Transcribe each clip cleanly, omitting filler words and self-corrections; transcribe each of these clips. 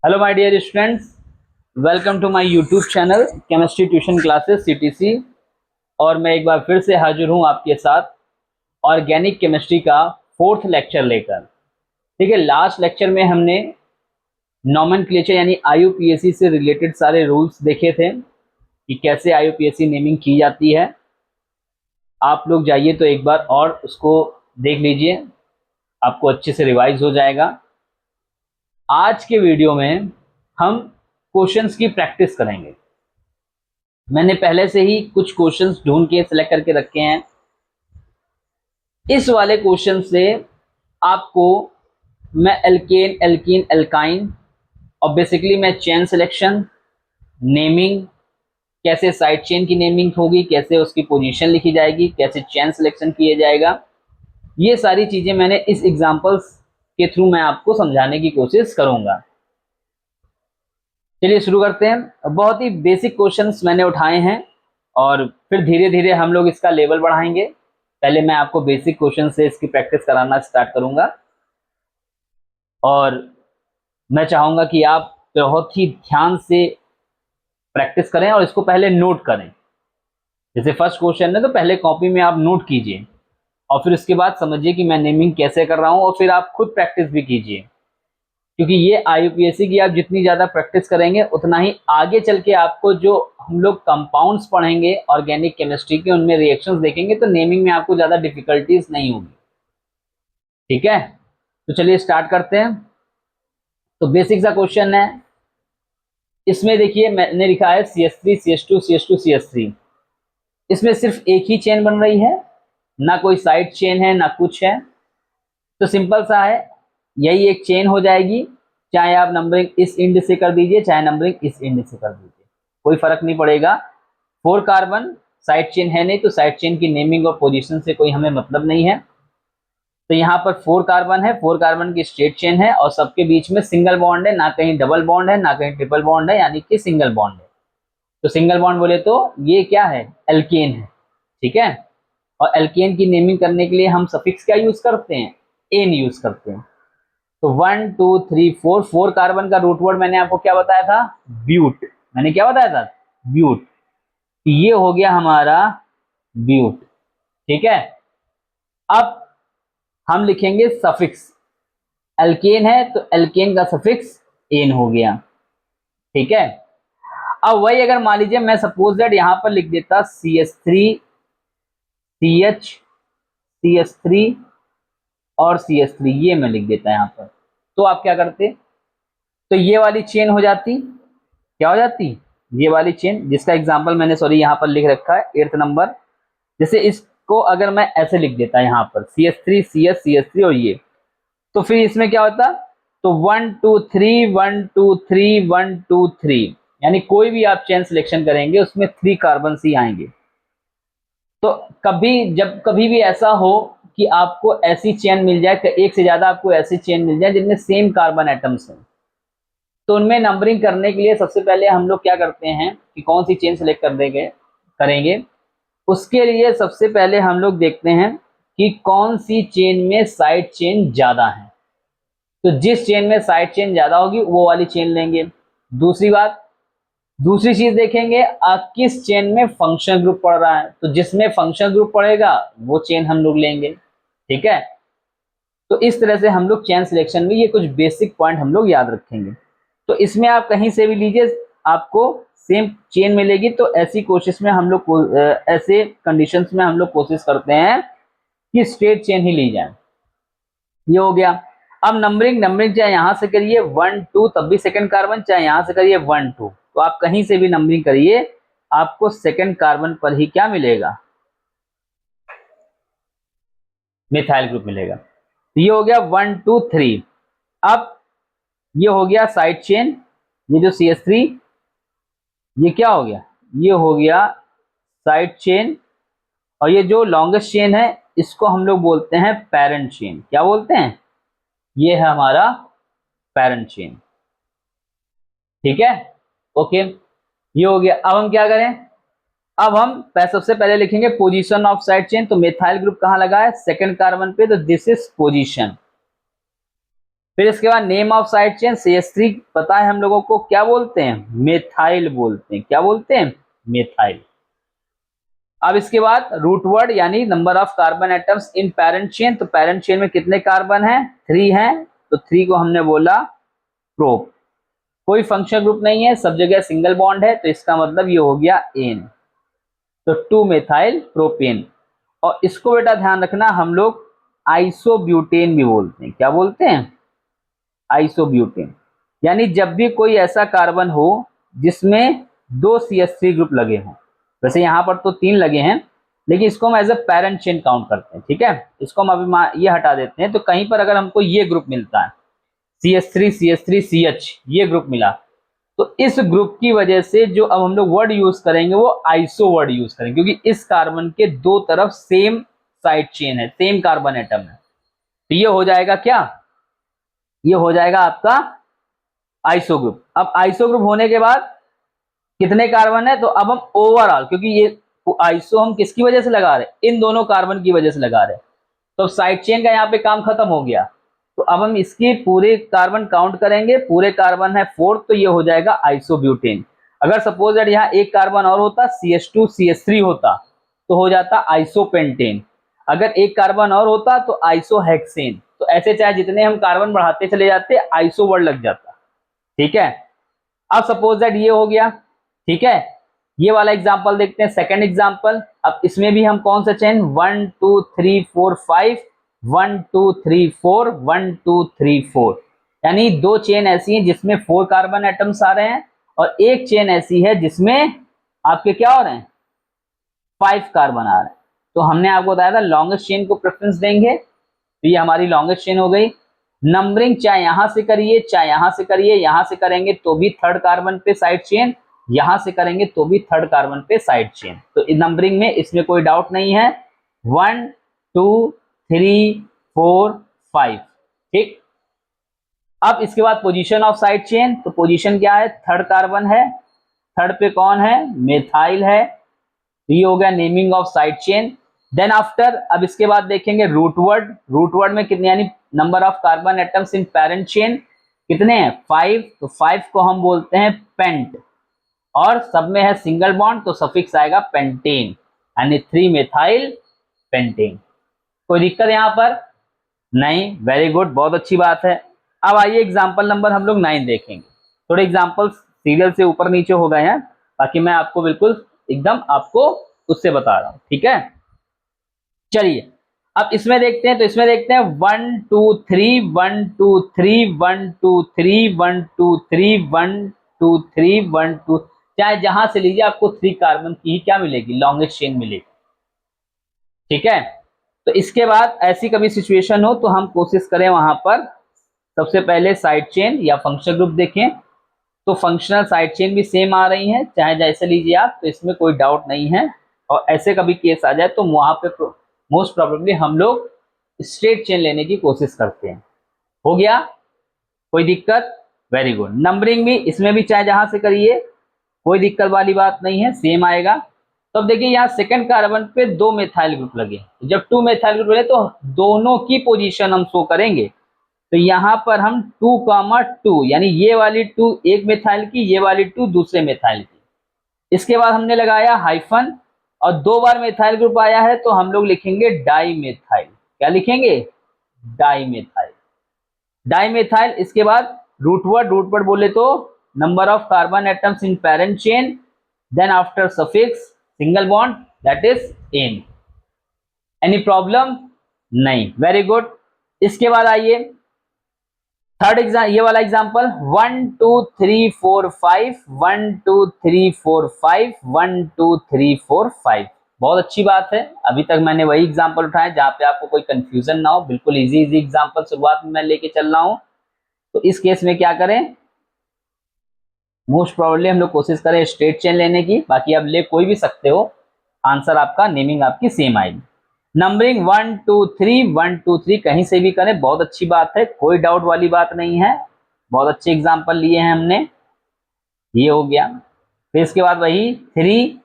Hello my dear students, welcome to my YouTube channel chemistry tuition classes CTC. और मैं एक बार फिर से हाजिर हूं आपके साथ ऑर्गेनिक केमिस्ट्री का फोर्थ लेक्चर लेकर। ठीक है, लास्ट लेक्चर में हमने नॉमेनक्लेचर यानी आईयूपीएसी से रिलेटेड सारे रूल्स देखे थे कि कैसे आईयूपीएसी नेमिंग की जाती है। आप लोग जाइए तो एक बार और उसको देख लीजिए, आपको अच्छे से रिवाइज हो जाएगा। आज के वीडियो में हम क्वेश्चंस की प्रैक्टिस करेंगे। मैंने पहले से ही कुछ क्वेश्चंस ढूंढ के सिलेक्ट करके रखे हैं। इस वाले क्वेश्चन से आपको मैं एल्केन, एल्कीन, एल्काइन और बेसिकली मैं चेन सिलेक्शन, नेमिंग, कैसे साइड चेन की नेमिंग होगी, कैसे उसकी पोजीशन लिखी जाएगी, कैसे चेन सिलेक्शन किया जाएगा, ये सारी चीजें मैंने इस एग्जांपल्स के थ्रू मैं आपको समझाने की कोशिश करूंगा। चलिए शुरू करते हैं। बहुत ही बेसिक क्वेश्चंस मैंने उठाए हैं और फिर धीरे धीरे हम लोग इसका लेवल बढ़ाएंगे। पहले मैं आपको बेसिक क्वेश्चन से इसकी प्रैक्टिस कराना स्टार्ट करूंगा और मैं चाहूंगा कि आप बहुत ही ध्यान से प्रैक्टिस करें और इसको पहले नोट करें। जैसे फर्स्ट क्वेश्चन है तो पहले कॉपी में आप नोट कीजिए और फिर उसके बाद समझिए कि मैं नेमिंग कैसे कर रहा हूं और फिर आप खुद प्रैक्टिस भी कीजिए, क्योंकि ये आईयूपीएसी की आप जितनी ज़्यादा प्रैक्टिस करेंगे उतना ही आगे चल के आपको जो हम लोग कंपाउंड्स पढ़ेंगे ऑर्गेनिक केमिस्ट्री के, उनमें रिएक्शंस देखेंगे तो नेमिंग में आपको ज़्यादा डिफिकल्टीज नहीं होगी। ठीक है, तो चलिए स्टार्ट करते हैं। तो बेसिक सा क्वेश्चन है, इसमें देखिए मैंने लिखा है CH3 CH2 CH2 CH3। इसमें सिर्फ एक ही चेन बन रही है, ना कोई साइड चेन है ना कुछ है। तो सिंपल सा है, यही एक चेन हो जाएगी। चाहे आप नंबरिंग इस इंड से कर दीजिए चाहे नंबरिंग इस इंड से कर दीजिए, कोई फर्क नहीं पड़ेगा। 4 कार्बन साइड चेन है नहीं, तो साइड चेन की नेमिंग और पोजीशन से कोई हमें मतलब नहीं है। तो यहाँ पर 4 कार्बन है, 4 कार्बन की स्ट्रेट चेन है और सबके बीच में सिंगल बॉन्ड है, ना कहीं डबल बॉन्ड है ना कहीं ट्रिपल बॉन्ड है, यानी कि सिंगल बॉन्ड है। तो सिंगल बॉन्ड बोले तो ये क्या है, एल्केन है। ठीक है, और एल्केन की नेमिंग करने के लिए हम सफिक्स क्या यूज करते हैं, एन यूज करते हैं। तो 1 2 3 4, 4 कार्बन का रूट वर्ड मैंने आपको क्या बताया था, ब्यूट। मैंने क्या बताया था, ब्यूट। ये हो गया हमारा ब्यूट। ठीक है, अब हम लिखेंगे सफिक्स। एल्केन है तो एल्केन का सफिक्स एन हो गया। ठीक है, अब वही अगर मान लीजिए मैं सपोज दैट यहां पर लिख देता CH3 CH CH3 और CH3, ये मैं लिख देता यहां पर, तो आप क्या करते, तो ये वाली चेन हो जाती, क्या हो जाती, ये वाली चेन, जिसका एग्जांपल मैंने सॉरी यहाँ पर लिख रखा है 8th नंबर। जैसे इसको अगर मैं ऐसे लिख देता यहाँ पर CH3 CH CH3 और ये, तो फिर इसमें क्या होता, तो 1 2 3 1 2 3 1 2 3, यानी कोई भी आप चेन सिलेक्शन करेंगे उसमें 3 कार्बन ही आएंगे। तो कभी भी ऐसा हो कि आपको ऐसी चेन मिल जाए, एक से ज्यादा आपको ऐसी चेन मिल जाए जिनमें सेम कार्बन एटम्स हैं, तो उनमें नंबरिंग करने के लिए सबसे पहले हम लोग क्या करते हैं कि कौन सी चेन सेलेक्ट कर देंगे करेंगे, उसके लिए सबसे पहले हम लोग देखते हैं कि कौन सी चेन में साइड चेन ज्यादा है। तो जिस चेन में साइड चेन ज्यादा होगी वो वाली चेन लेंगे। दूसरी चीज देखेंगे किस चेन में फंक्शनल ग्रुप पड़ रहा है, तो जिसमें फंक्शनल ग्रुप पड़ेगा वो चेन हम लोग लेंगे। ठीक है, तो इस तरह से हम लोग चेन सिलेक्शन में ये कुछ बेसिक पॉइंट हम लोग याद रखेंगे। तो इसमें आप कहीं से भी लीजिए आपको सेम चेन मिलेगी। तो ऐसी कोशिश में हम लोग ऐसे कंडीशंस में हम लोग कोशिश करते हैं कि स्ट्रेट चेन ही ली जाए। ये हो गया। अब नंबरिंग चाहे यहां से करिए 1 2 तब भी सेकंड कार्बन, चाहे यहां से करिए 1 2, तो आप कहीं से भी नंबरिंग करिए आपको सेकंड कार्बन पर ही क्या मिलेगा, मिथाइल ग्रुप मिलेगा। तो ये हो गया 1 2 3। अब ये हो गया साइड चेन, ये जो CH3 ये क्या हो गया, ये हो गया साइड चेन। और ये जो लॉन्गेस्ट चेन है इसको हम लोग बोलते हैं पेरेंट चेन। क्या बोलते हैं, ये है हमारा पेरेंट चेन। ठीक है, ओके, ये हो गया। अब हम क्या करें, अब हम सबसे पहले लिखेंगे पोजीशन ऑफ साइड चेन। तो मिथाइल ग्रुप कहां लगा है, सेकंड कार्बन पे, तो दिस इज पोजीशन। फिर इसके बाद name of side chain CH3 पता है हम लोगों को क्या बोलते हैं, मेथाइल बोलते हैं। क्या बोलते हैं, मेथाइल। अब इसके बाद रूट वर्ड यानी number of carbon atoms in parent chain. तो पैरेंट चेन में कितने कार्बन हैं, 3 हैं, तो 3 को हमने बोला प्रोप। कोई फंक्शनल ग्रुप नहीं है, सब जगह सिंगल बॉन्ड है, तो इसका मतलब ये हो गया एन, तो 2 मेथाइल प्रोपेन। और इसको बेटा ध्यान रखना, हम लोग आइसोब्यूटेन भी बोलते हैं। क्या बोलते हैं, आइसोब्यूटेन। यानी जब भी कोई ऐसा कार्बन हो जिसमें 2 CH3 ग्रुप लगे हों, वैसे यहाँ पर तो 3 लगे हैं, लेकिन इसको हम as a parent chain count करते हैं। ठीक है, इसको हम अभी ये हटा देते हैं। तो कहीं पर अगर हमको ये ग्रुप मिलता है CH3 CH3 CH, ये ग्रुप मिला, तो इस ग्रुप की वजह से जो अब हम लोग वर्ड यूज करेंगे वो आइसो वर्ड यूज करेंगे, क्योंकि इस कार्बन के दो तरफ सेम साइड चेन है, सेम कार्बन एटम है। तो ये हो जाएगा क्या, ये हो जाएगा आपका आइसो ग्रुप। अब आइसो ग्रुप होने के बाद कितने कार्बन है, तो अब हम ओवरऑल, क्योंकि ये आइसो हम किसकी वजह से लगा रहे हैं, इन दोनों कार्बन की वजह से लगा रहे हैं, तो साइड चेन का यहाँ पे काम खत्म हो गया। तो अब हम इसकी पूरे कार्बन काउंट करेंगे, पूरे कार्बन है 4, तो ये हो जाएगा आइसोब्यूटेन। अगर सपोज दैट यहाँ एक कार्बन और होता, CH2 CH3 होता, तो हो जाता आइसोपेंटेन। अगर एक कार्बन और होता तो आइसोहेक्सेन। तो ऐसे चाहे जितने हम कार्बन बढ़ाते चले जाते, आइसो वर्ड लग जाता। ठीक है, अब सपोज दैट ये हो गया। ठीक है, ये वाला एग्जांपल देखते हैं, सेकंड एग्जांपल। अब इसमें भी हम कौन सा चेन, 1 2 3 4 5, 1 2 3 4, 1 2 3 4, यानी 2 चेन ऐसी हैं जिसमें 4 कार्बन एटम्स आ रहे हैं, और एक चेन ऐसी है जिसमें आपके क्या हो रहे हैं, 5 कार्बन आ रहे हैं। तो हमने आपको बताया था लॉन्गेस्ट चेन को प्रेफरेंस देंगे, तो ये हमारी लॉन्गेस्ट चेन हो गई। नंबरिंग चाहे यहां से करिए, चाहे यहां से करिए, यहां से करेंगे तो भी थर्ड कार्बन पे साइड चेन, यहां से करेंगे तो भी थर्ड कार्बन पे साइड चेन। तो नंबरिंग में इसमें कोई डाउट नहीं है, 1 2 3 4 5। ठीक, अब इसके बाद पोजीशन ऑफ साइड चेन। तो पोजीशन क्या है, थर्ड कार्बन है, थर्ड पे कौन है, मेथाइल है। तो ये हो गया naming of side chain. Then after, अब इसके बाद देखेंगे रूट वर्ड। रूट वर्ड में कितने, यानी number of carbon atoms in parent chain कितने हैं, 5। तो 5 को हम बोलते हैं पेंट, और सब में है सिंगल बॉन्ड, तो सफिक्स आएगा पेंटेन, यानी 3 मेथाइल पेंटेन। कोई दिक्कत यहां पर नहीं, वेरी गुड, बहुत अच्छी बात है। अब आइए एग्जांपल नंबर हम लोग 9 देखेंगे। थोड़े एग्जांपल सीरियल से ऊपर नीचे हो गए हैं, बाकी मैं आपको बिल्कुल एकदम आपको उससे बता रहा हूं। ठीक है, चलिए अब इसमें देखते हैं। तो इसमें देखते हैं 1 2 3 1 2 3 1 2 3 1 2 3 1 2 3 1 2, चाहे जहां से लीजिए आपको 3 कार्बन की ही क्या मिलेगी, लॉन्गेस्ट चेन मिलेगी। ठीक है, तो इसके बाद ऐसी कभी सिचुएशन हो तो हम कोशिश करें वहां पर सबसे पहले साइड चेन या फंक्शनल ग्रुप देखें। तो फंक्शनल साइड चेन भी सेम आ रही हैं, चाहे जैसे लीजिए आप, तो इसमें कोई डाउट नहीं है। और ऐसे कभी केस आ जाए तो वहां पे मोस्ट प्रोबेबली हम लोग स्ट्रेट चेन लेने की कोशिश करते हैं। हो गया, कोई दिक्कत, वेरी गुड। नंबरिंग भी इसमें भी चाहे जहां से करिए, कोई दिक्कत वाली बात नहीं है, सेम आएगा। तो अब देखिए यहाँ सेकंड कार्बन पे 2 मेथाइल ग्रुप लगे, जब 2 मेथाइल ग्रुप लगे तो दोनों की पोजीशन हम शो करेंगे। तो यहाँ पर हम 2,2, यानी ये वाली 2 एक मेथाइल की, ये वाली 2 दूसरे मेथाइल की। इसके बाद हमने लगाया हाइफन, और 2 बार मेथाइल ग्रुप आया है तो हम लोग लिखेंगे डाई मेथाइल। क्या लिखेंगे, डाई मेथाइल, डाई मेथाइल। इसके बाद रूट वर्ड बोले तो number of carbon atoms in parent chain, then after suffix single bond, that is ane. Any problem नहीं, वेरी गुड। इसके बाद आइए थर्ड एग्जाम, ये वाला एग्जांपल 1 2 3 4 5 1 2 3 4 5 1 2 3 4 5। बहुत अच्छी बात है, अभी तक मैंने वही एग्जांपल उठाए जहां पे आपको कोई कंफ्यूजन ना हो, बिल्कुल इजी इजी एग्जांपल शुरुआत में मैं लेके चल रहा हूं। तो इस केस में क्या करें, मोस्ट प्रोबेबली हम लोग कोशिश करें स्ट्रेट चेन लेने की, बाकी आप ले कोई भी सकते हो, आंसर आपका नेमिंग आपकी सेम आएगी। नंबरिंग 1 2 3 1 2 3 कहीं से भी करें, बहुत अच्छी बात है, कोई डाउट वाली बात नहीं है। बहुत अच्छे एग्जांपल लिए हैं हमने, ये हो गया। फिर इसके बाद वही 3,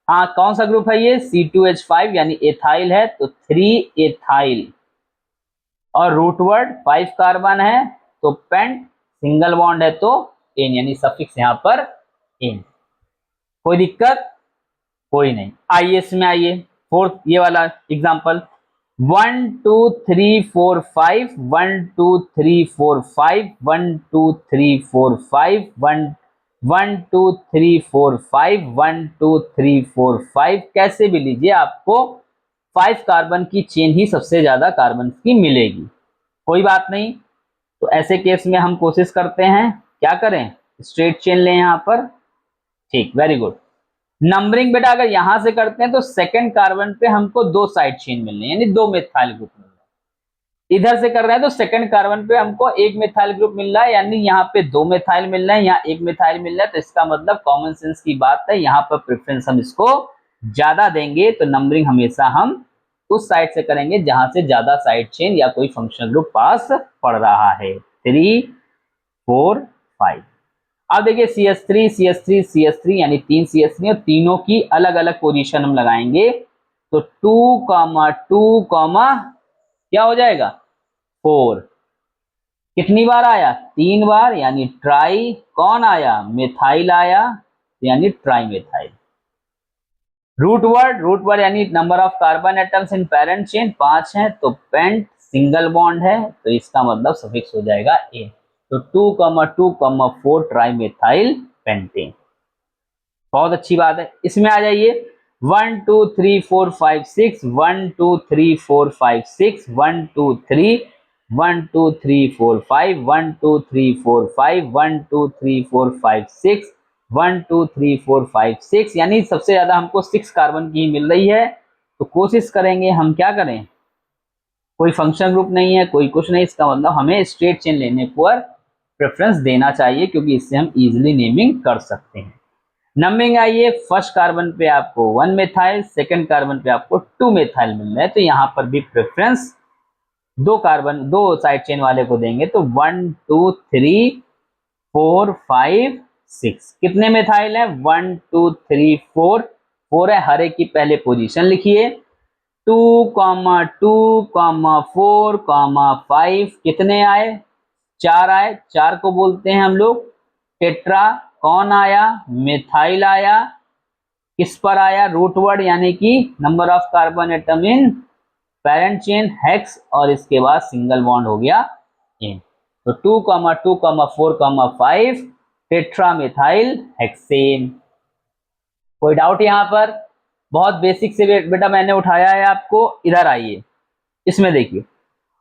हाँ कौन सा ग्रुप है ये, C2H5 यानी एथाइल है, तो 3 एथाइल। और रूट वर्ड 5 कार्बन है, तो पेंट, सिंगल बॉन्ड है तो एन, यानी सफिक्स यहाँ पर एन। कोई दिक्कत? कोई नहीं। आइए इसमें आइए, फोर्थ ये वाला एग्जांपल, 1 2 3 4 5 1 2 3 4 5 1 2 3 4 5 1 1 2 3 4 5 1 2 3 4 5। कैसे भी लीजिए, आपको 5 कार्बन की चेन ही सबसे ज्यादा कार्बन की मिलेगी। कोई बात नहीं, तो ऐसे केस में हम कोशिश करते हैं क्या करें, स्ट्रेट चेन लें यहाँ पर। ठीक, वेरी गुड। नंबरिंग बेटा अगर यहां से करते हैं तो सेकंड कार्बन पे हमको 2 साइड चेन मिलने, यानी 2 मेथाइल ग्रुप मिल रहे हैं। इधर से कर रहे हैं तो सेकंड कार्बन पे हमको 1 मेथाइल ग्रुप मिल रहा है, यानी यहाँ पे 2 मेथाइल मिल रहे हैं, यहाँ 1 मेथाइल मिल रहा है। तो इसका मतलब कॉमन सेंस की बात है, यहाँ पर प्रेफरेंस हम इसको ज्यादा देंगे। तो नंबरिंग हमेशा हम उस साइड से करेंगे जहां से ज्यादा साइड चेन या कोई फंक्शनल ग्रुप पास पड़ रहा है। 3 4 5। अब देखिए CH3 CH3 CH3 यानी 3 CH3 और तीनों की अलग अलग पोजीशन हम लगाएंगे। तो 2, 2, क्या हो जाएगा 4। कितनी बार आया? 3 बार, यानी ट्राई। कौन आया? मिथाइल आया, यानी ट्राई मिथाइल। रूट वर्ड यानी number of carbon atoms in parent chain 5 है, तो पेंट सिंगल बॉन्ड है, तो इसका मतलब सफिक्स हो जाएगा ए। तो 2, 2, 4 ट्राई मिथाइल पेंटेन। बहुत अच्छी बात है। इसमें आ जाइए 1 2 3 4 5 6 1 2 3 4 5 6 1 2 3 1 2 3 4 5 1 2 3 4 5 1 2 3 4 5 6 1 2 3 4 5 6, यानी सबसे ज्यादा हमको 6 कार्बन की मिल रही है। तो कोशिश करेंगे हम क्या करें, कोई फंक्शन ग्रुप नहीं है, कोई कुछ नहीं, इसका मतलब हमें स्ट्रेट चेन लेने पर प्रेफरेंस देना चाहिए, क्योंकि इससे हम इजीली नेमिंग कर सकते हैं। नंबरिंग आइए, फर्स्ट कार्बन पे आपको 1 मेथाइल, सेकंड कार्बन पे आपको 2 मेथाइल मिल रहा है, तो यहां पर भी प्रेफरेंस 2 कार्बन 2 साइड चेन वाले को देंगे। तो 1 2 3 4 5 6 कितने मेथाइल है? 1 2 3 4 4 है, हर एक की पहले पोजीशन लिखिए। 2, 2, 4, 5 कितने आए? 4 आए। 4 को बोलते हैं हम लोग टेट्रा। कौन आया? मिथाइल आया। किस पर आया? रूट वर्ड यानी कि number of carbon atom in parent chain hex, और इसके बाद सिंगल बॉन्ड हो गया इन। तो 2, 2, 4, 5 टेट्रा मिथाइल हेक्सेन। कोई डाउट यहां पर? बहुत बेसिक से बेटा मैंने उठाया है आपको। इधर आइए, इसमें देखिए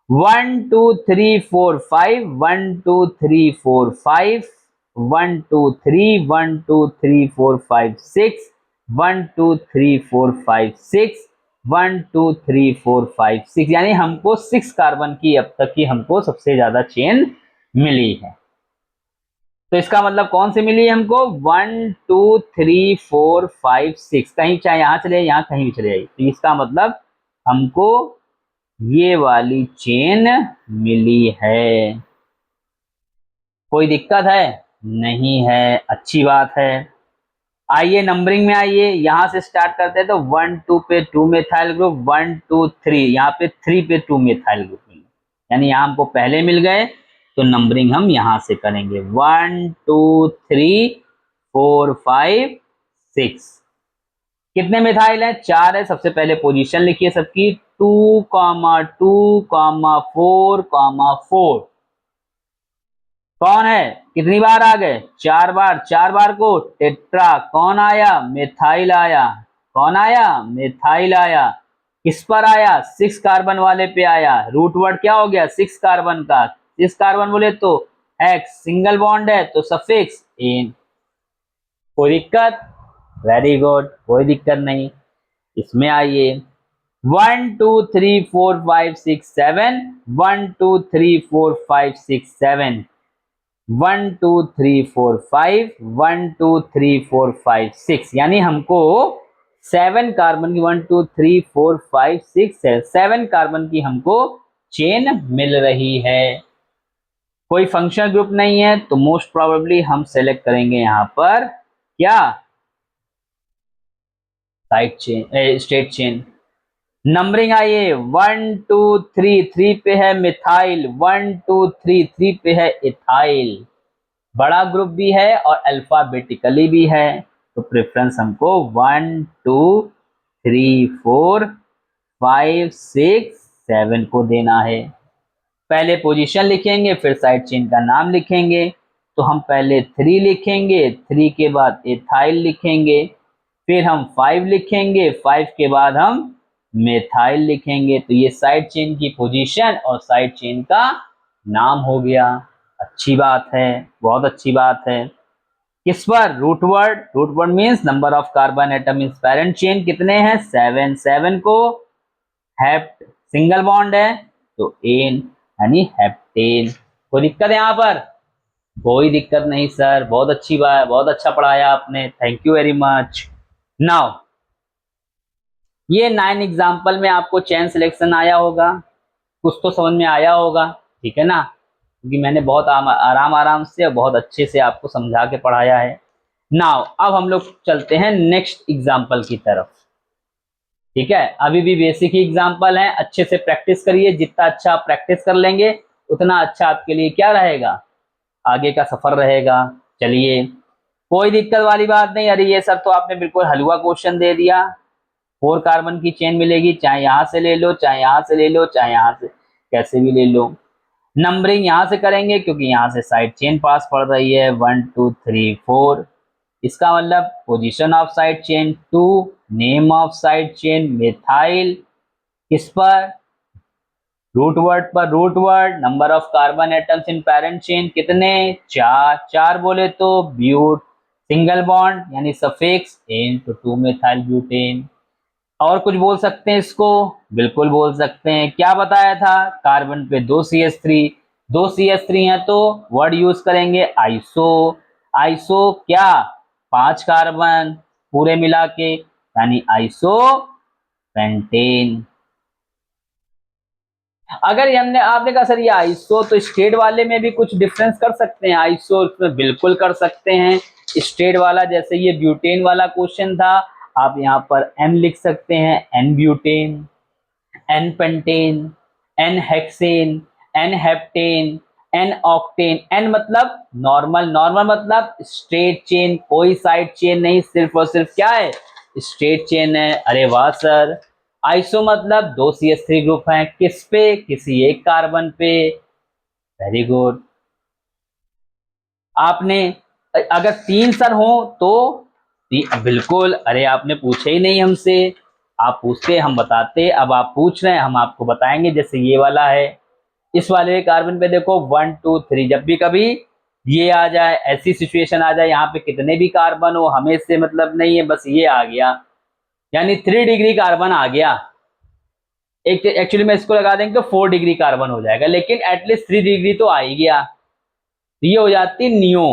1 2 3 4 5 1 2 3 4 5 1 2 3 1 2 3 4 5 6 1 2 3 4 5 6 1 2 3 4 5 6, यानी हमको 6 कार्बन की अब तक की हमको सबसे ज्यादा चेन मिली है। तो इसका मतलब कौन सी मिली है हमको? 1 2 3 4 5 6, कहीं चाहे यहां चले यहां कहीं भी चले जाइए, तो इसका मतलब हमको ये वाली चेन मिली है। कोई दिक्कत है? नहीं है, अच्छी बात है। आइए नंबरिंग में आइए, यहां से स्टार्ट करते हैं। तो 1 2 पे 2 मेथाइल ग्रुप, 1 2 3, यहाँ पे 3 पे 2 मेथाइल ग्रुप मिले, यानी यहाँ हमको पहले मिल गए। तो नंबरिंग हम यहां से करेंगे 1 2 3 4 5 6। कितने मिथाइल है? 4 है। सबसे पहले पोजीशन लिखिए सबकी, 2, 2, 4, 4। कौन है? कितनी बार आ गए? 4 बार। 4 बार को टेट्रा। कौन आया? मिथाइल आया। कौन आया? मिथाइल आया। किस पर आया? 6 कार्बन वाले पे आया। रूट वर्ड क्या हो गया? 6 कार्बन का। 6 कार्बन बोले तो हेक्स, सिंगल बॉन्ड है तो सफिक्स इन। कोई दिक्कत? वेरी गुड, कोई दिक्कत नहीं। इसमें आइए 1 2 3 4 5 6 7 1 2 3 4 5 6 7 1 2 3 4 5 1 2 3 4 5 6, यानी हमको 7 कार्बन की 1 2 3 4 5 6 है, 7 कार्बन की हमको चेन मिल रही है। कोई फंक्शनल ग्रुप नहीं है, तो मोस्ट प्रोबेबली हम सेलेक्ट करेंगे यहां पर क्या? Side chain, straight chain. Numbering आइए 1 2 3, 3 पे है मिथाइल, 1 2 3, 3 पे है इथाइल। बड़ा ग्रुप भी है और अल्फाबेटिकली भी है, तो प्रेफरेंस हमको 1 2 3 4 5 6 7 को देना है। पहले पोजीशन लिखेंगे फिर साइड चेन का नाम लिखेंगे। तो हम पहले 3 लिखेंगे, 3 के बाद एथाइल लिखेंगे, फिर हम 5 लिखेंगे, 5 के बाद हम मेथाइल लिखेंगे। तो ये साइड चेन की पोजीशन और साइड चेन का नाम हो गया। अच्छी बात है, बहुत अच्छी बात है। किस पर? Root word. Root word means number of carbon atom in parent chain कितने हैं? 7। 7 को हेप्ट सिंगल बॉन्ड है तो एन यानी हेप्टेन। कोई दिक्कत है यहाँ पर? कोई दिक्कत नहीं सर, बहुत अच्छी बात, बहुत अच्छा पढ़ाया आपने, thank you very much. Now ये 9 एग्जाम्पल में आपको चेन सिलेक्शन आया होगा, कुछ तो समझ में आया होगा, ठीक है ना? क्योंकि मैंने बहुत आराम आराम से और बहुत अच्छे से आपको समझा के पढ़ाया है। नाउ अब हम लोग चलते हैं नेक्स्ट एग्जाम्पल की तरफ, ठीक है? अभी भी बेसिक ही एग्जाम्पल है, अच्छे से प्रैक्टिस करिए। जितना अच्छा आप प्रैक्टिस कर लेंगे उतना अच्छा आपके लिए क्या रहेगा? आगे का सफर रहेगा। चलिए, कोई दिक्कत वाली बात नहीं। अरे ये सर तो आपने बिल्कुल हलवा क्वेश्चन दे दिया। 4 कार्बन की चेन मिलेगी, चाहे यहां से ले लो, चाहे यहां से ले लो, चाहे यहां से, कैसे भी ले लो। नंबरिंग यहां से करेंगे क्योंकि यहां से साइड चेन पास पड़ रही है 1 2 3 4। इसका मतलब position of side chain 2, name of side chain methyl, किस पर? रूट वर्ड पर। Root word number of carbon atoms in parent chain कितने? 4। 4 बोले तो ब्यूट सिंगल बॉन्ड यानी सफिक्स एन तो 2 मेथाइल ब्यूटेन। और कुछ बोल सकते हैं इसको? बिल्कुल बोल सकते हैं। क्या बताया था? कार्बन पे 2 CH3, 2 CH3 है तो वर्ड यूज करेंगे आइसो। आइसो क्या? 5 कार्बन पूरे मिला के यानी आइसो पेंटेन। अगर हमने आपने कहा सर ये आइसो तो स्टेट वाले में भी कुछ डिफरेंस कर सकते हैं, आइसो में बिल्कुल कर सकते हैं। स्टेट वाला जैसे ये ब्यूटेन वाला क्वेश्चन था, आप यहाँ पर एन लिख सकते हैं, n butane, n pentane, n hexane, n heptane, n octane. N मतलब नॉर्मल, नॉर्मल मतलब स्ट्रेट चेन, कोई साइड चेन नहीं, सिर्फ और सिर्फ क्या है? स्ट्रेट चेन है। अरे वाह सर। आइसो मतलब 2 CH3 ग्रुप हैं, किस पे? किसी एक कार्बन पे। Very good. आपने अगर 3 सर हो तो बिल्कुल। अरे आपने पूछे ही नहीं हमसे, आप पूछते हम बताते, अब आप पूछ रहे हैं हम आपको बताएंगे। जैसे ये वाला है, इस वाले कार्बन पे देखो 1 2 3, जब भी कभी ये आ जाए, ऐसी सिचुएशन आ जाए यहाँ पे कितने भी कार्बन हो हमें इससे मतलब नहीं है, बस ये आ गया यानी 3 डिग्री कार्बन आ गया। एक एक्चुअली में इसको लगा देंगे तो 4 डिग्री कार्बन हो जाएगा, लेकिन एटलीस्ट 3 डिग्री तो आ ही गया, ये हो जाती नियो।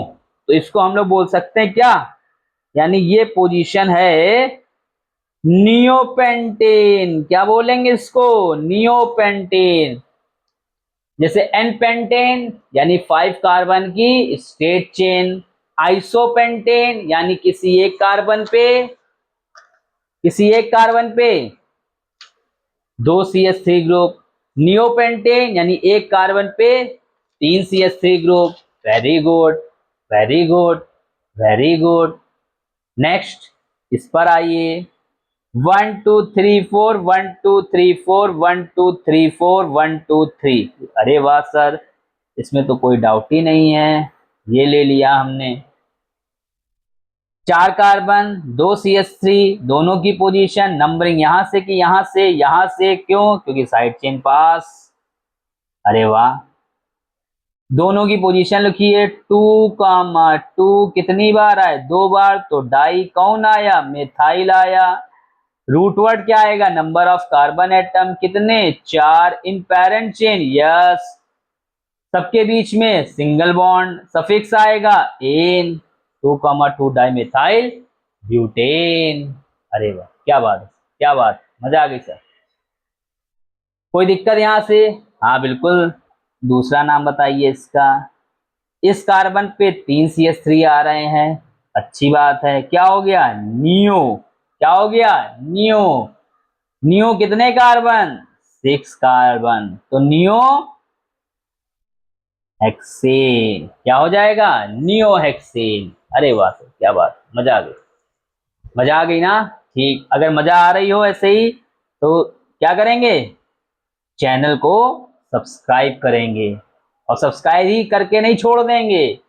तो इसको हम लोग बोल सकते हैं क्या? यानी ये पोजीशन है नियोपेंटेन। क्या बोलेंगे इसको? नियोपेंटेन। जैसे एन पेंटेन यानी 5 कार्बन की स्ट्रेट चेन, आइसोपेंटेन यानी किसी एक कार्बन पे, किसी एक कार्बन पे 2 CH3 ग्रुप, नियोपेंटेन यानी एक कार्बन पे 3 CH3 group. Very good, very good, very good. Next इस पर आइए, 1 2 3 4, 1 2 3 4, 1 2 3 4, 1 2 3। अरे वाह सर, इसमें तो कोई डाउट ही नहीं है, ये ले लिया हमने। 4 कार्बन 2 CH3, दोनों की पोजीशन नंबरिंग यहां से कि यहां से, यहां से क्यों? क्योंकि साइड चेन पास। अरे वाह। दोनों की पोजीशन लिखिए 2 कामा 2, कितनी बार आए? 2 बार, तो डाई कौन आया? मिथाइल आया। रूट वर्ड क्या आएगा? नंबर ऑफ कार्बन एटम कितने? 4 इन पैरेंट चेन, यस। सबके बीच में सिंगल बॉन्ड, सफिक्स आएगा एन, 2,2 डाइमेथाइल ब्यूटेन। अरे वाह, क्या बात है, क्या बात, मजा आ गई सर। कोई दिक्कत यहां से? हाँ बिल्कुल। दूसरा नाम बताइए इसका। इस कार्बन पे 3 CH3 आ रहे हैं, अच्छी बात है। क्या हो गया? नियो। क्या हो गया? नियो। नियो कितने कार्बन? 6 कार्बन, तो नियो हेक्सेन क्या हो जाएगा? Neo hexane. अरे वाह सर, क्या बात, मजा आ गई, मजा आ गई ना? ठीक, अगर मजा आ रही हो ऐसे ही तो क्या करेंगे? चैनल को सब्सक्राइब करेंगे, और सब्सक्राइब ही करके नहीं छोड़ देंगे,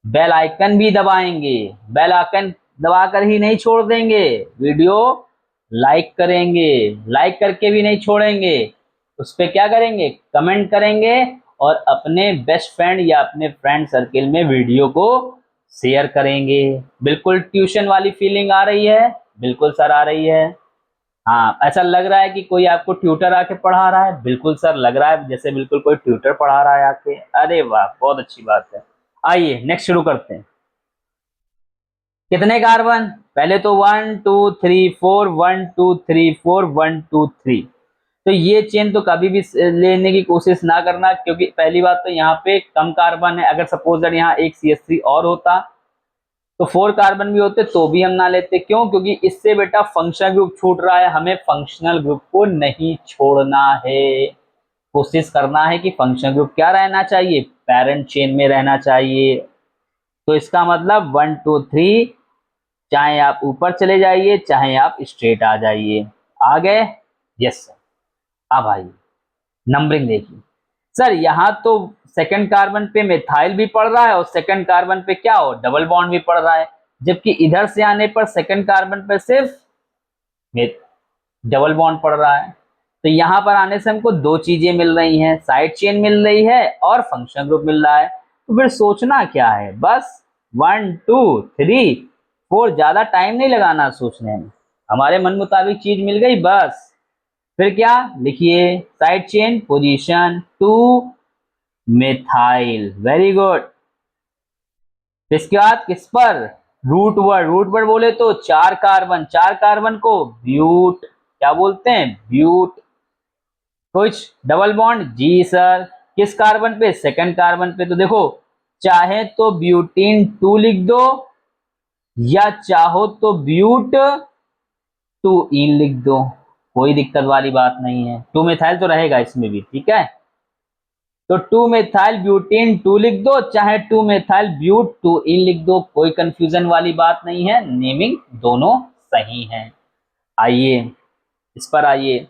बेल आइकन भी दबाएंगे। बेल आइकन दबाकर ही नहीं छोड़ देंगे, वीडियो लाइक करेंगे, लाइक करके भी नहीं छोड़ेंगे, उस पर क्या करेंगे? कमेंट करेंगे, और अपने बेस्ट फ्रेंड या अपने फ्रेंड सर्किल में वीडियो को शेयर करेंगे। बिल्कुल ट्यूशन वाली फीलिंग आ रही है? बिल्कुल सर आ रही है। हाँ, ऐसा लग रहा है कि कोई आपको ट्यूटर आके पढ़ा रहा है? बिल्कुल सर, लग रहा है जैसे बिल्कुल कोई ट्यूटर पढ़ा रहा है आके। अरे वाह, बहुत अच्छी बात है। आइए नेक्स्ट शुरू करते हैं। कितने कार्बन? पहले तो 1 2 3 4, 1 2 3 4, 1 2 3। तो ये चेन तो कभी भी लेने की कोशिश ना करना, क्योंकि पहली बात तो यहाँ पे कम कार्बन है। अगर सपोज दैट यहाँ एक CH3 और होता तो 4 कार्बन भी होते तो भी हम ना लेते। क्यों? क्योंकि इससे बेटा फंक्शनल ग्रुप छूट रहा है, हमें फंक्शनल ग्रुप को नहीं छोड़ना है। कोशिश करना है कि फंक्शनल ग्रुप क्या रहना चाहिए? पेरेंट चेन में रहना चाहिए। तो इसका मतलब 1 2 3, चाहे आप ऊपर चले जाइए चाहे आप स्ट्रेट आ जाइए। आ गए? Yes sir. अब आइए नंबरिंग देखिए। सर यहाँ तो सेकंड कार्बन पे मिथाइल भी पड़ रहा है, और सेकंड कार्बन पे क्या हो? डबल बॉन्ड भी पड़ रहा है, जबकि इधर से आने पर सेकंड कार्बन पे सिर्फ डबल बॉन्ड पड़ रहा है। तो यहाँ पर आने से हमको दो चीजें मिल रही हैं, साइड चेन मिल रही है और फंक्शनल ग्रुप मिल रहा है। तो फिर सोचना क्या है? बस 1 2 3 4, ज्यादा टाइम नहीं लगाना सोचने में, हमारे मन मुताबिक चीज मिल गई बस। फिर क्या लिखिए? Side chain position 2 methyl, very good. इसके बाद किस पर? Root word. रूट वर्ड बोले तो 4 कार्बन, 4 कार्बन को ब्यूट क्या बोलते हैं? ब्यूट। कुछ डबल बॉन्ड? जी सर। किस कार्बन पे? सेकंड कार्बन पे। तो देखो, चाहे तो ब्यूटीन 2 लिख दो, या चाहो तो ब्यूट 2 इन लिख दो, कोई दिक्कत वाली बात नहीं है। 2 मिथाइल तो रहेगा इसमें भी, ठीक है। तो 2 मिथाइल ब्यूटीन 2 लिख दो, चाहे 2 मिथाइल ब्यूट 2 इन लिख दो, कोई कंफ्यूजन वाली बात नहीं है, नेमिंग दोनों सही है। आइए इस पर आइए।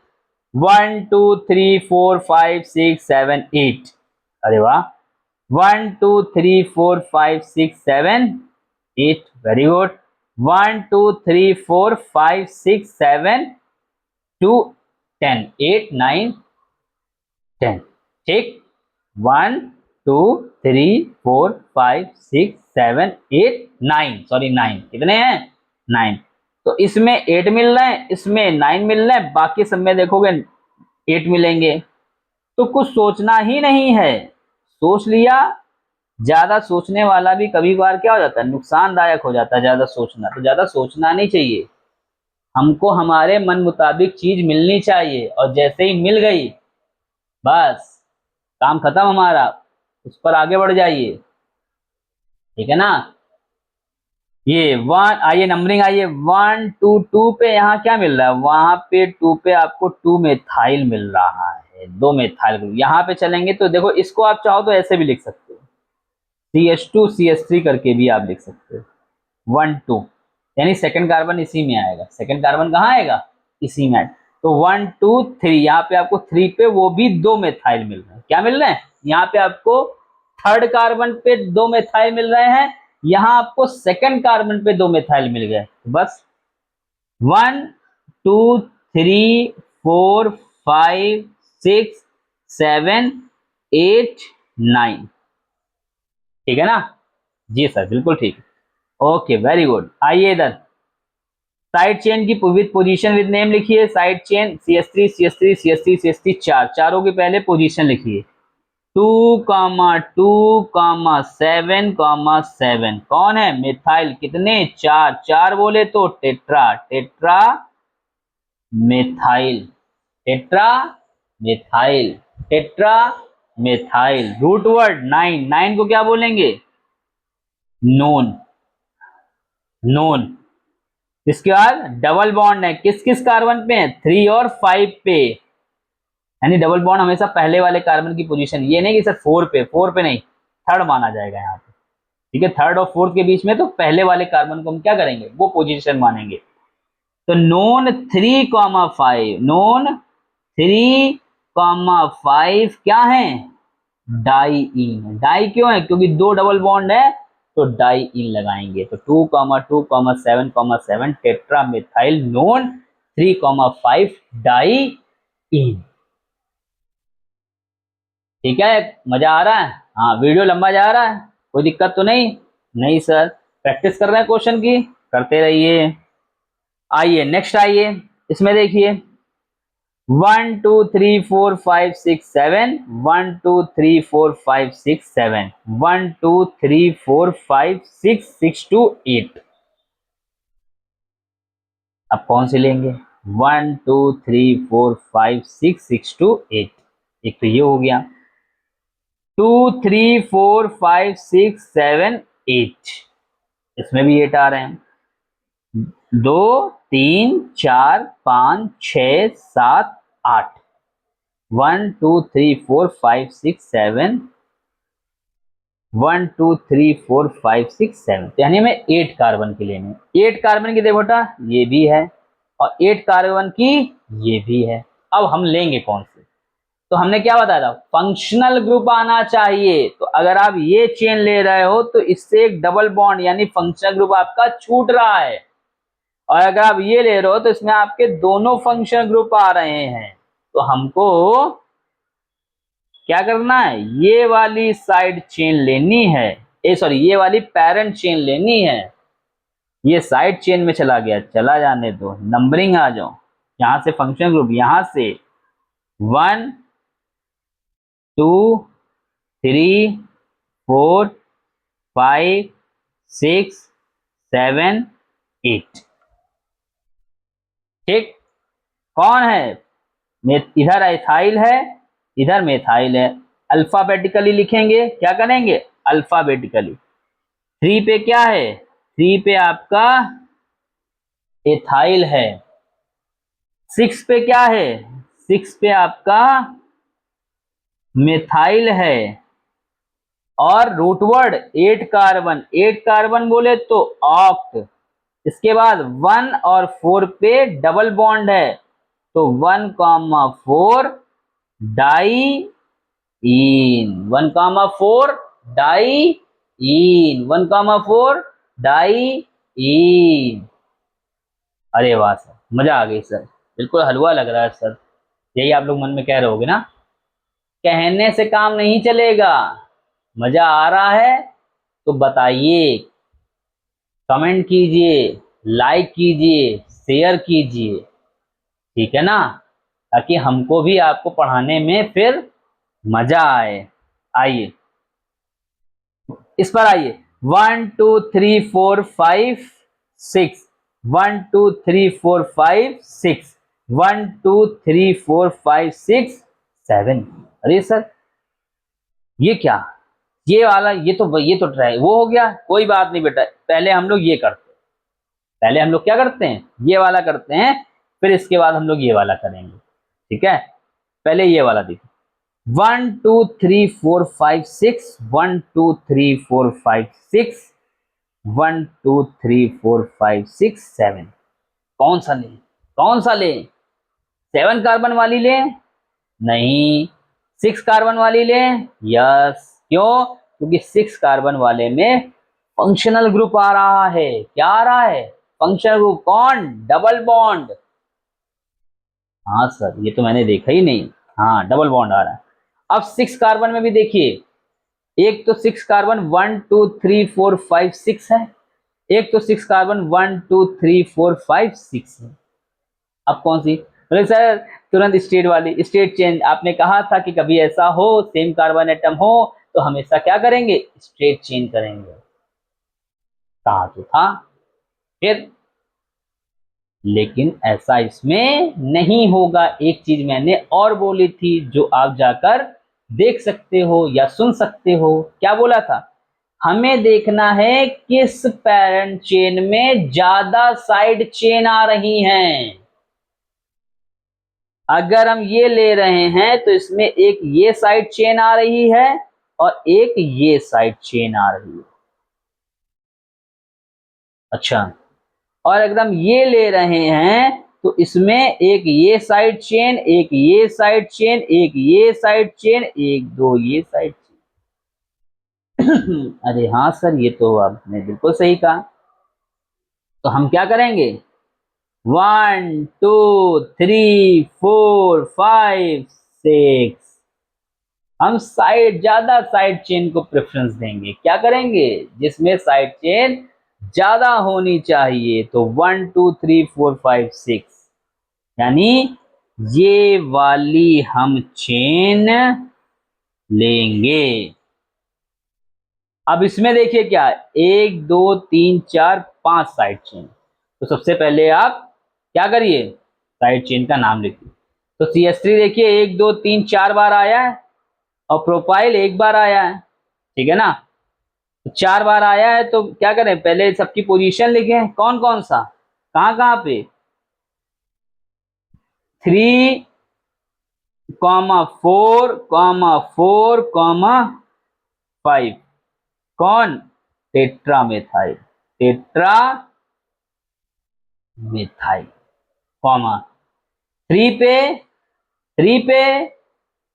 1 2 3 4 5 6 7 8, अरे वाह। 1 2 3 4 5 6 7 8, वेरी गुड। 1 2 3 4 5 6 7 2 10, 8 9 10, ठीक। 1 2 3 4 5 6 7 8 9, सॉरी 9, कितने हैं? 9। तो इसमें 8 मिल रहे हैं, इसमें 9 मिल रहे हैं, बाकी सब में देखोगे 8 मिलेंगे। तो कुछ सोचना ही नहीं है, सोच लिया। ज्यादा सोचने वाला भी कभी बार क्या हो जाता है? नुकसानदायक हो जाता है ज्यादा सोचना। तो ज्यादा सोचना नहीं चाहिए, हमको हमारे मन मुताबिक चीज मिलनी चाहिए, और जैसे ही मिल गई बस काम खत्म हमारा, उस पर आगे बढ़ जाइए, ठीक है ना। ये 1, आइए नंबरिंग, आइए 1 2 2 पे यहाँ क्या मिल रहा है? वहां पे 2 पे आपको 2 मेथाइल मिल रहा है, 2 मेथाइल ग्रुप। यहाँ पे चलेंगे तो देखो, इसको आप चाहो तो ऐसे भी लिख सकते हो, CH2 CH3 करके भी आप लिख सकते हो। 1 2 यानी सेकंड कार्बन इसी में आएगा। सेकंड कार्बन कहाँ आएगा? इसी में। तो 1 2 3, यहाँ पे आपको 3 पे वो भी 2 मेथाइल मिल रहे हैं। क्या मिल रहे हैं? यहाँ पे आपको थर्ड कार्बन पे 2 मेथाइल मिल रहे हैं, यहाँ आपको सेकंड कार्बन पे 2 मेथाइल मिल गए। बस 1 2 3 4 5 6 7 8 9, ठीक है ना? जी सर, बिल्कुल ठीक। Okay, very good. आइए इधर साइड चेन की विद पोजीशन विद नेम लिखिए। Side chain CH3 CH3 CH3 CH3 4, चारों की पहले पोजीशन लिखिए। 2 2 7 7, कौन है? मिथाइल। कितने? 4, 4 बोले तो tetra, tetra methyl, tetra methyl, tetra methyl. Root word 9, 9 को क्या बोलेंगे? Non, non. इसके बाद डबल बॉन्ड है, किस किस कार्बन पे है, 3 और 5 पे, यानी डबल बॉन्ड हमेशा पहले वाले कार्बन की पोजीशन, ये नहीं कि सर 4 पे नहीं, थर्ड माना जाएगा यहाँ पे, ठीक है, थर्ड और फोर्थ के बीच में, तो पहले वाले कार्बन को हम क्या करेंगे, वो पोजीशन मानेंगे। तो नोन 3,5, नोन 3,5 क्या है, डाईइन। डाई क्यों है, क्योंकि दो डबल बॉन्ड है तो डाईइन लगाएंगे। तो 2,2,7,7 टेट्रा मिथाइल नोन 3,5 डाईइन। ठीक है, मजा आ रहा है, हाँ वीडियो लंबा जा रहा है, कोई दिक्कत तो नहीं, नहीं सर प्रैक्टिस कर रहे हैं क्वेश्चन की, करते रहिए। आइए नेक्स्ट, आइए इसमें देखिए 1 2 3 4 5 6 7, 1 2 3 4 5 6 7, 1 2 3 4 5 6 6 2 8। अब कौन से लेंगे, 1 2 3 4 5 6 6 2 8। एक तो ये हो गया, 2 3 4 5 6 7 8, इसमें भी 8 आ रहे हैं, 2 3 4 5 6 7 8, 1 2 3 4 5 6 7, 1 2 3 4 5 6 7, यानी हमें 8 कार्बन की लेनी है। 8 कार्बन की देखो बेटा ये भी है, और 8 कार्बन की ये भी है। अब हम लेंगे कौन से, तो हमने क्या बताया था, फंक्शनल ग्रुप आना चाहिए। तो अगर आप ये चेन ले रहे हो तो इससे एक डबल बॉन्ड यानी फंक्शनल ग्रुप आपका छूट रहा है, और अगर आप ये ले रहे हो तो इसमें आपके दोनों फंक्शनल ग्रुप आ रहे हैं। तो हमको क्या करना है, ये वाली साइड चेन लेनी है, ये वाली पैरेंट चेन लेनी है। ये साइड चेन में चला गया, चला जाने दो, नंबरिंग आ जाओ, यहां से फंक्शन ग्रुप, यहां से 1 2 3 4 5 6 7 8। ठीक, कौन है, इधर एथाइल है, इधर मेथाइल है, अल्फाबेटिकली लिखेंगे, क्या करेंगे, अल्फाबेटिकली। 3 पे क्या है, 3 पे आपका एथाइल है, 6 पे क्या है, 6 पे आपका मेथाइल है, और रूटवर्ड 8 कार्बन, 8 कार्बन बोले तो ऑक्ट। इसके बाद 1 और 4 पे डबल बॉन्ड है, तो 1,4 डाई इन, 1,4 डाई इन, 1,4 डाई इन। अरे वाह सर, मजा आ गई सर, बिल्कुल हलवा लग रहा है सर, यही आप लोग मन में कह रहे होगे ना, कहने से काम नहीं चलेगा, मजा आ रहा है तो बताइए, कमेंट कीजिए, लाइक कीजिए, शेयर कीजिए, ठीक है ना, ताकि हमको भी आपको पढ़ाने में फिर मजा आए। आइए इस पर आइए, 1 2 3 4 5 6, 1 2 3 4 5 6, 1 2 3 4 5 6 7। अरे सर ये क्या, ये वाला, ये तो ट्राई वो हो गया, कोई बात नहीं बेटा, पहले हम लोग ये करते हैं, पहले हम लोग क्या करते हैं, ये वाला करते हैं, फिर इसके बाद हम लोग ये वाला करेंगे, ठीक है। पहले ये वाला देखो, 1 2 3 4 5 6, 1 2 3 4 5 6, 1 2 3 4 5 6 7। कौन सा लें, कौन सा लें, 7 कार्बन वाली लें, नहीं 6 कार्बन वाली लें, यस, क्यों, क्योंकि 6 कार्बन वाले में फंक्शनल ग्रुप आ रहा है, क्या आ रहा है, फंक्शनल ग्रुप, कौन, डबल बॉन्ड। हाँ सर ये तो मैंने देखा ही नहीं, हाँ डबल बॉन्ड आ रहा है। अब 6 कार्बन में भी देखिए, एक तो 6 कार्बन 1 2 3 4 5 6 है, एक तो 6 कार्बन 1 2 3 4 5 6 है। अब कौन सी, बोले सर तुरंत स्टेट वाली, स्टेट चेंज, आपने कहा था कि कभी ऐसा हो सेम कार्बन एटम हो तो हमेशा क्या करेंगे, स्टेट चेंज करेंगे, कहा तो था फिर, लेकिन ऐसा इसमें नहीं होगा। एक चीज मैंने और बोली थी जो आप जाकर देख सकते हो या सुन सकते हो, क्या बोला था, हमें देखना है किस पैरेंट चेन में ज्यादा साइड चेन आ रही हैं। अगर हम ये ले रहे हैं तो इसमें एक ये साइड चेन आ रही है और एक ये साइड चेन आ रही है। अच्छा, और अगर हम ये ले रहे हैं तो इसमें एक ये साइड चेन, एक ये साइड चेन, एक ये साइड चेन, एक दो ये साइड चेन। अरे हाँ सर, ये तो आपने बिल्कुल सही कहा। तो हम क्या करेंगे, 1 2 3 4 5 6, हम ज्यादा साइड चेन को प्रेफरेंस देंगे। क्या करेंगे, जिसमें साइड चेन ज्यादा होनी चाहिए। तो 1 2 3 4 5 6, यानी ये वाली हम चेन लेंगे। अब इसमें देखिए क्या, 1 2 3 4 5 साइड चेन। तो सबसे पहले आप क्या करिए, साइड चेन का नाम लिखिए। तो CH3 देखिए 1 2 3 4 बार आया है और प्रोपाइल एक बार आया है, ठीक है ना। तो 4 बार आया है तो क्या करें, पहले सबकी पोजीशन लिखें, कौन कौन सा, कहां कहां पे, 3 4 4 5, कौन, tetra methyl, tetra methyl, comma 3 पे, 3 पे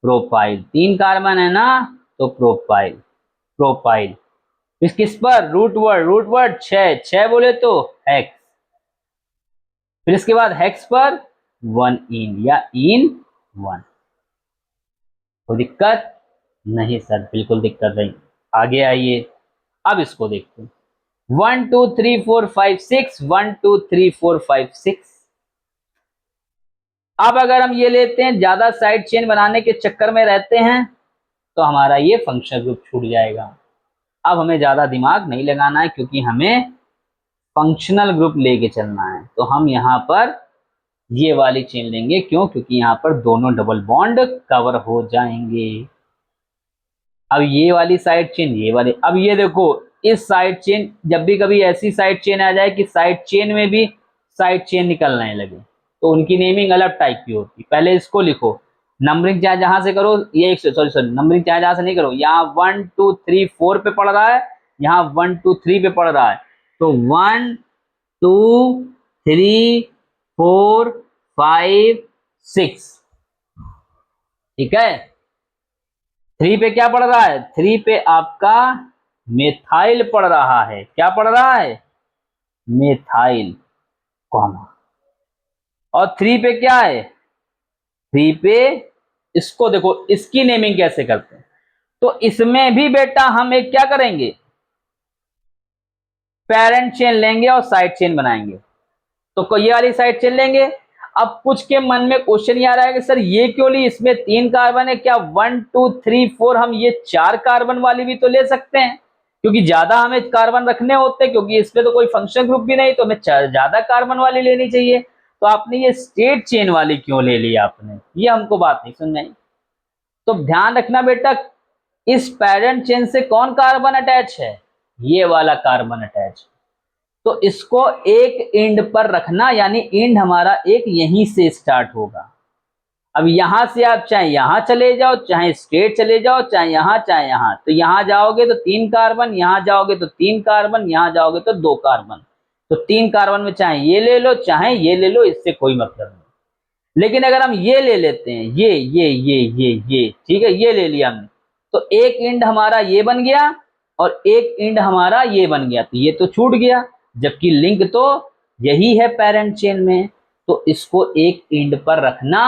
प्रोपाइल, 3 कार्बन है ना, तो प्रोपाइल, प्रोपाइल किस पर, रूट वर्ड 6 बोले तो हेक्स, फिर इसके बाद हेक्स पर 1 इन या इन 1। कोई दिक्कत नहीं सर, बिल्कुल दिक्कत नहीं। आगे आइए, अब इसको देखते हैं। 1 2 3 4 5 6, 1 2 3 4 5 6। अब अगर हम ये लेते हैं, ज्यादा साइड चेन बनाने के चक्कर में रहते हैं तो हमारा ये फंक्शनल ग्रुप छूट जाएगा। अब हमें ज्यादा दिमाग नहीं लगाना है क्योंकि हमें फंक्शनल ग्रुप लेके चलना है। तो हम यहाँ पर ये वाली चेन लेंगे, क्यों, क्योंकि यहाँ पर दोनों डबल बॉन्ड कवर हो जाएंगे। अब ये वाली साइड चेन, ये वाली, अब ये देखो इस साइड चेन, जब भी कभी ऐसी साइड चेन आ जाए कि साइड चेन में भी साइड चेन निकलने लगे तो उनकी नेमिंग अलग टाइप की होती है। पहले इसको लिखो, नंबरिंग चाहे जहां से करो, ये सॉरी नंबरिंग चाहे जहां से नहीं करो, यहाँ 1 2 3 4 पे पड़ रहा है, यहाँ 1 2 3 पे पड़ रहा है, तो 1 2 3 4 5 6, ठीक है। 3 पे क्या पड़ रहा है, 3 पे आपका मेथाइल पड़ रहा है, क्या पड़ रहा है, मेथाइल, कॉमा, और 3 पे क्या है, 3 पे, इसको देखो इसकी नेमिंग कैसे करते हैं। तो इसमें भी बेटा हम एक क्या करेंगे, पेरेंट चेन लेंगे और साइड चेन बनाएंगे। तो ये वाली साइड चेन लेंगे। अब कुछ के मन में क्वेश्चन ये आ रहा है कि सर ये क्यों ली, इसमें 3 कार्बन है, क्या 1 2 3 4 हम ये 4 कार्बन वाली भी तो ले सकते हैं, क्योंकि ज्यादा हमें कार्बन रखने होते हैं, क्योंकि इसमें तो कोई फंक्शन ग्रुप भी नहीं, तो हमें ज्यादा कार्बन वाली लेनी चाहिए। तो आपने ये स्टेट चेन वाली क्यों ले ली आपने, ये हमको बात नहीं समझ आई। तो ध्यान रखना बेटा, इस पेरेंट चेन से कौन कार्बन अटैच है, ये वाला कार्बन अटैच। तो इसको एक एंड पर रखना, यानी एंड हमारा एक यहीं से स्टार्ट होगा। अब यहां से आप चाहे यहां चले जाओ, चाहे स्ट्रेट चले जाओ, चाहे यहां, तो यहां जाओगे तो 3 कार्बन, यहां जाओगे तो 3 कार्बन, यहां जाओगे तो 2 कार्बन। तो 3 कार्बन में चाहे ये ले लो चाहे ये ले लो, इससे कोई मतलब नहीं। लेकिन अगर हम ये ले लेते हैं, ये ठीक है, ये ले लिया हमने, तो एक एंड हमारा ये बन गया और एक एंड हमारा ये बन गया, तो ये तो छूट गया, जबकि लिंक तो यही है पेरेंट चेन में। तो इसको एक एंड पर रखना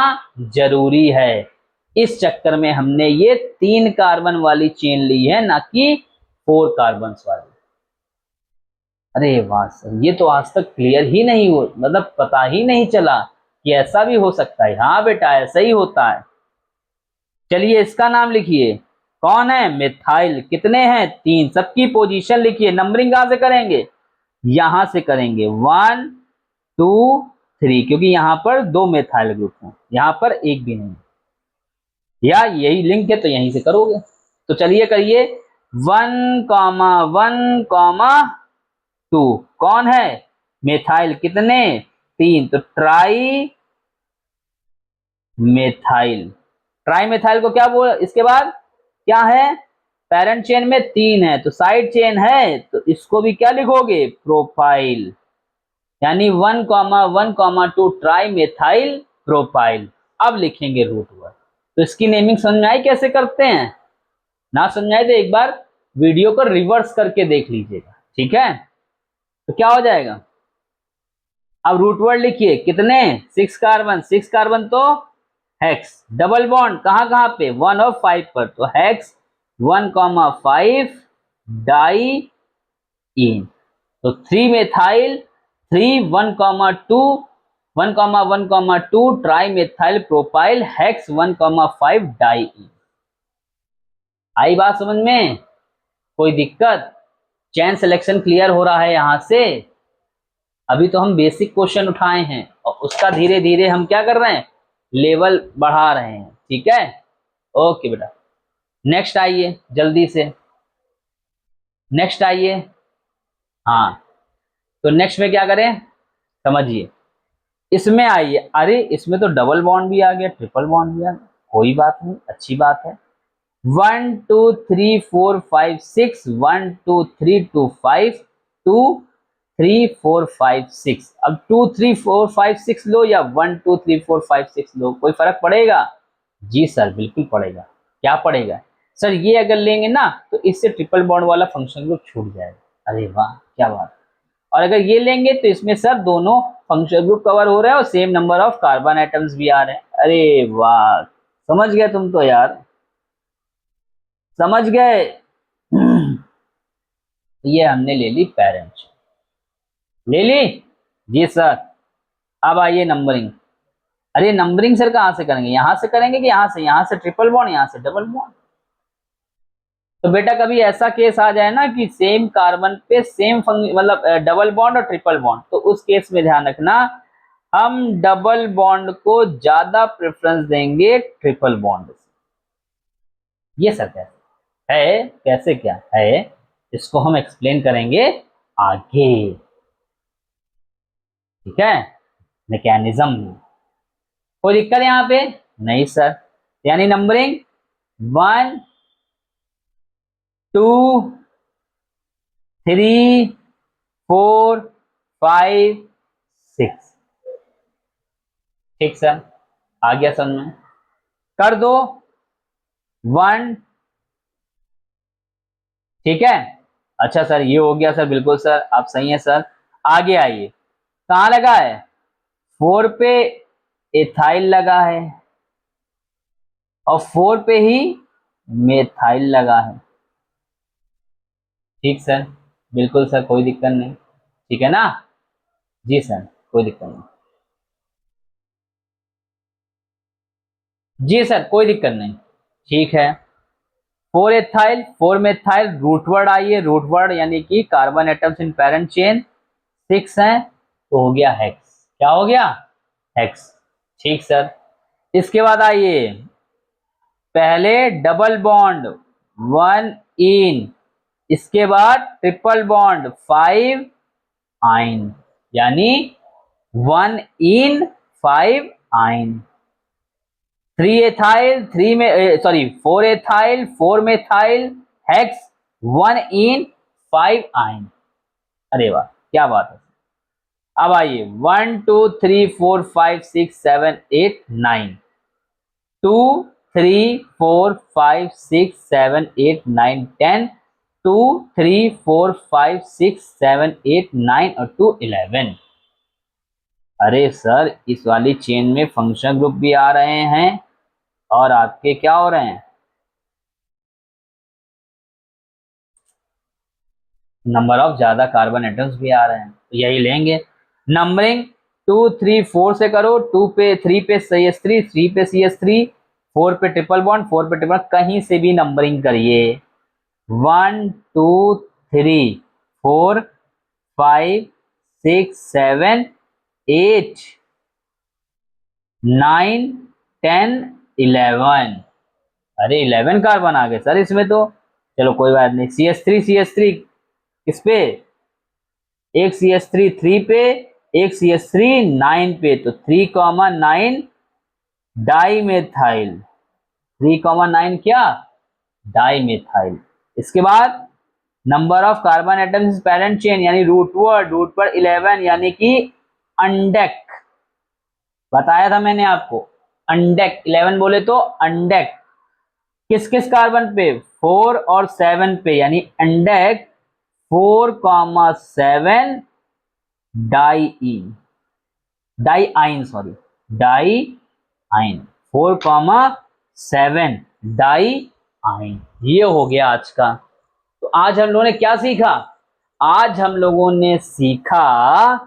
जरूरी है। इस चक्कर में हमने ये 3 कार्बन वाली चेन ली है, ना कि 4 कार्बन वाली। अरे वाह सर, ये तो आज तक क्लियर ही नहीं हो, मतलब पता ही नहीं चला कि ऐसा भी हो सकता है। हाँ बेटा, ऐसा ही होता है। चलिए इसका नाम लिखिए, कौन है, मिथाइल। कितने हैं, 3। सबकी पोजीशन लिखिए। नंबरिंग कहां से करेंगे, यहां से करेंगे, 1 2 3, क्योंकि यहां पर 2 मेथाइल ग्रुप हैं, यहां पर एक भी नहीं, या यही लिंक है तो यहीं से करोगे। तो चलिए करिए, 1,1,2 कौन है? मेथाइल। कितने? 3, तो ट्राई मेथाइल। ट्राई मेथाइल को क्या बोल, इसके बाद क्या है? पेरेंट चेन में 3 है तो साइड चेन है, तो इसको भी क्या लिखोगे? प्रोपाइल। यानी 1,1,2 ट्राई मेथाइल प्रोपाइल। अब लिखेंगे रूट वर्ड। तो इसकी नेमिंग समझ में आई कैसे करते हैं? ना समझ आए तो एक बार वीडियो को रिवर्स करके देख लीजिएगा, ठीक है? तो क्या हो जाएगा? अब रूट वर्ड लिखिए। कितने? 6 कार्बन। 6 कार्बन तो हेक्स। डबल बॉन्ड कहां कहां पे? 1 और 5 पर, तो हेक्स 1,5 डाई इन। तो 3 methyl 3 1,2 1,1,2 trimethyl propyl hex 1,5 diyne. आई बात समझ में? कोई दिक्कत? चेन सिलेक्शन क्लियर हो रहा है यहां से? अभी तो हम बेसिक क्वेश्चन उठाए हैं और उसका धीरे धीरे हम क्या कर रहे हैं? लेवल बढ़ा रहे हैं, ठीक है? ओके बेटा, नेक्स्ट आइए जल्दी से। नेक्स्ट आइए। हाँ, तो नेक्स्ट में क्या करें समझिए। इसमें आइए। अरे इसमें तो डबल बॉन्ड भी आ गया, ट्रिपल बॉन्ड भी आ गया। कोई बात नहीं, अच्छी बात है। 1 2 3 4 5 6 1 2 3 2 5 2 3 4 5 6। अब 2 3 4 5 6 लो या 1 2 3 4 5 6 लो, कोई फर्क पड़ेगा? जी सर बिल्कुल पड़ेगा। क्या पड़ेगा सर? ये अगर लेंगे ना तो इससे ट्रिपल बॉन्ड वाला फंक्शन ग्रुप छूट जाएगा। अरे वाह क्या बात। और अगर ये लेंगे तो इसमें सर दोनों फंक्शनल ग्रुप कवर हो रहे हैं और same number of carbon atoms भी आ रहे हैं। अरे वाह, समझ गए तुम तो यार, समझ गए। ये हमने ले ली पेरेंट, ले ली। जी सर। अब आइए नंबरिंग। अरे नंबरिंग सर कहां से करेंगे? यहां से करेंगे कि यहां से? यहां से ट्रिपल बॉन्ड, यहां से डबल बॉन्ड। तो बेटा कभी ऐसा केस आ जाए ना कि सेम कार्बन पे सेम मतलब डबल बॉन्ड और ट्रिपल बॉन्ड, तो उस केस में ध्यान रखना हम डबल बॉन्ड को ज्यादा प्रेफरेंस देंगे ट्रिपल बॉन्ड से। ये सर कैसे है, कैसे क्या है, इसको हम एक्सप्लेन करेंगे आगे, ठीक है? मैकेनिज्म में कोई दिक्कत यहां पे नहीं सर। यानी नंबरिंग 1 2 3 4 5 6। ठीक सर, आ गया समझ में? कर दो 1। ठीक है, अच्छा सर ये हो गया सर, बिल्कुल सर आप सही है सर। आगे आइए, कहाँ लगा है? 4 पे एथाइल लगा है और 4 पे ही मेथाइल लगा है। ठीक सर, बिल्कुल सर कोई दिक्कत नहीं, ठीक है ना? जी सर कोई दिक्कत नहीं। जी सर कोई दिक्कत नहीं, ठीक है। 4 एथाइल 4 मेथाइल, रूटवर्ड आइए, रूटवर्ड यानी कि carbon atoms in parent chain 6 हैं, तो हो गया हेक्स। क्या हो गया? हेक्स। ठीक सर। इसके बाद आइए, पहले डबल बॉन्ड 1 इन, इसके बाद ट्रिपल बॉन्ड 5 आइन, यानी 1 इन 5 आइन। 3 एथाइल 3 में सॉरी 4 एथाइल 4 मेथाइल हेक्स 1 इन 5 आइन। अरे वाह क्या बात है। अब आइए 1 2 3 4 5 6 7 8 9, 2 3 4 5 6 7 8 9 10, 2 3 4 5 6 7 8 9 और 2 11। अरे सर इस वाली चेन में फंक्शन ग्रुप भी आ रहे हैं और आपके क्या हो रहे हैं? नंबर ऑफ ज्यादा कार्बन एटम्स भी आ रहे हैं, तो यही लेंगे। नंबरिंग 2 3 4 से करो। 2 पे 3 पे CH3, 3 पे CH3, 4 पे ट्रिपल बॉन्ड, 4 पे ट्रिपल, कहीं से भी नंबरिंग करिए। 1 2 3 4 5 6 7 8 9 10 11। अरे 11 कार्बन आ गए सर इसमें तो। चलो कोई बात नहीं। CH3 किस पे, एक CH3 3 पे, एक CH3 9 पे, तो 3,9 डाई मेथाइल, 3,9 क्या, डाई मेथाइल। इसके बाद number of carbon atoms parent chain यानी रूट वर्ड 11 यानी कि अनडेक, बताया था मैंने आपको, अनडेक 11 बोले तो अनडेक किस किस कार्बन पे, 4 और 7 पे, यानी अनडेक 4,7 डाई आइन 4,7 डाई आइन। ये हो गया आज का। तो आज हम लोगों ने क्या सीखा, आज हम लोगों ने सीखा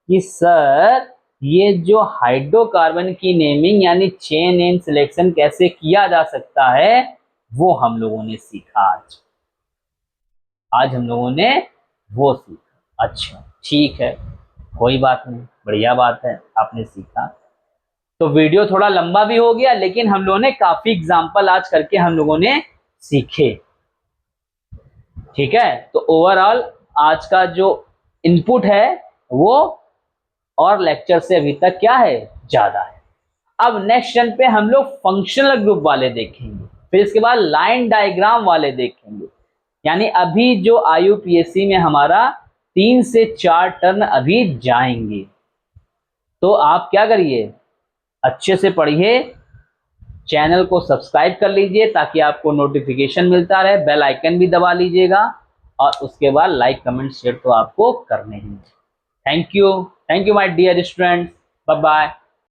कि सर ये जो हाइड्रोकार्बन की नेमिंग यानी चेन नेम सिलेक्शन कैसे किया जा सकता है वो हम लोगों ने सीखा आज हम लोगों ने वो सीखा। अच्छा ठीक है, कोई बात नहीं, बढ़िया बात है, आपने सीखा। तो वीडियो थोड़ा लंबा भी हो गया, लेकिन हम लोगों ने काफी एग्जाम्पल आज करके हम लोगों ने सीखे। ठीक है, तो ओवरऑल आज का जो इनपुट है वो और लेक्चर से अभी तक क्या है, ज्यादा है। अब नेक्स्ट टर्न पे हम लोग फंक्शनल ग्रुप वाले देखेंगे, फिर इसके बाद लाइन डायग्राम वाले देखेंगे। यानी अभी जो IUPAC में हमारा 3 से 4 टर्न अभी जाएंगे। तो आप क्या करिए, अच्छे से पढ़िए, चैनल को सब्सक्राइब कर लीजिए ताकि आपको नोटिफिकेशन मिलता रहे, बेल आइकन भी दबा लीजिएगा, और उसके बाद लाइक कमेंट शेयर तो आपको करने ही। Thank you my dear students, bye bye.